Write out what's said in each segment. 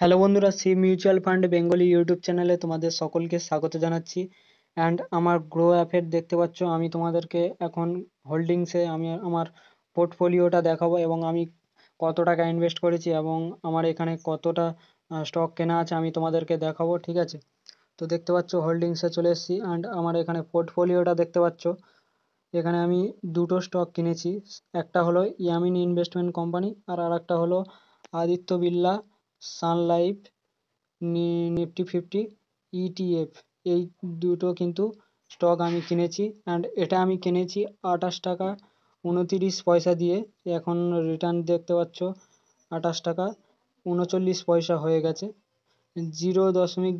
Hello বন্ধুরা, সি mutual fund Bengali YouTube চ্যানেলে তোমাদের সকলকে স্বাগত জানাচ্ছি। অ্যান্ড আমার গ্রো অ্যাপের দেখতে পাচ্ছ, আমি তোমাদেরকে এখন হোল্ডিংসে আমি আমার পোর্টফোলিওটা দেখাবো এবং আমি কত টাকা ইনভেস্ট করেছি এবং আমার এখানে কতটা স্টক কেনা আছে আমি তোমাদেরকে দেখাবো, ঠিক আছে? তো দেখতে পাচ্ছ হোল্ডিংসে চলে এসেছি অ্যান্ড আমার এখানে পোর্টফোলিওটা দেখতে পাচ্ছ। এখানে আমি দুটো স্টক কিনেছি, একটা হলো ইয়ামিন ইনভেস্টমেন্ট কোম্পানি আর আরেকটা হলো আদিত্য বিড়লা সান লাইফ নিফটি 50 ইটিএফ। এই দুটো কিন্তু স্টক আমি কিনেছি অ্যান্ড এটা আমি কিনেছি 28 টাকা 29 পয়সা দিয়ে। এখন রিটার্ন দেখতে পাচ্ছ 28 টাকা 39 পয়সা হয়ে গেছে। 0 দশমিক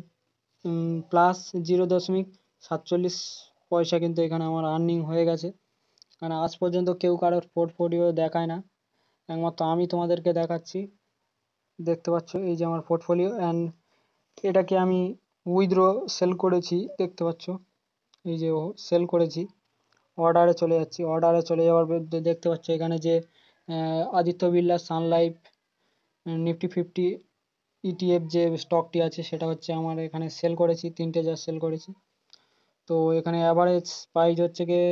প্লাস 0.47 পয়সা কিন্তু এখানে আমার আর্নিং হয়ে গেছে। কারণ আজ পর্যন্ত কেউ কারোর পোর্টফোলিও দেখায় না, একমাত্র আমি তোমাদেরকে দেখাচ্ছি। দেখতে পাচ্ছ এই যে আমার পোর্টফোলিও অ্যান্ড এটাকে আমি উইথড্র সেল করেছি, দেখতে পাচ্ছ এই যে সেল করেছি। অর্ডারে চলে যাচ্ছি, অর্ডারে চলে যাওয়ার দেখতে পাচ্ছ এখানে যে আদিত্য বিড়লা সান লাইফ নিফটি 50 ইটিএফ যে স্টকটি আছে সেটা হচ্ছে আমার এখানে সেল করেছি, 3টে যা সেল করেছি। তো এখানে অ্যাভারেজ প্রাইস হচ্ছে গিয়ে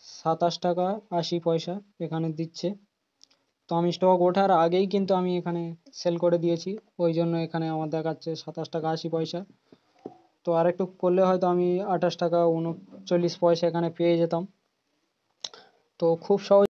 27 টাকা 80 পয়সা এখানে দিচ্ছে। তো আমি স্টক ওঠার আগেই কিন্তু আমি এখানে সেল করে দিয়েছি, ওই জন্য এখানে আমার দেখাচ্ছে 27 টাকা 80 পয়সা। তো আরেকটু করলে হয়তো আমি 28 টাকা 39 পয়সা এখানে পেয়ে যেতাম। তো খুব সহজ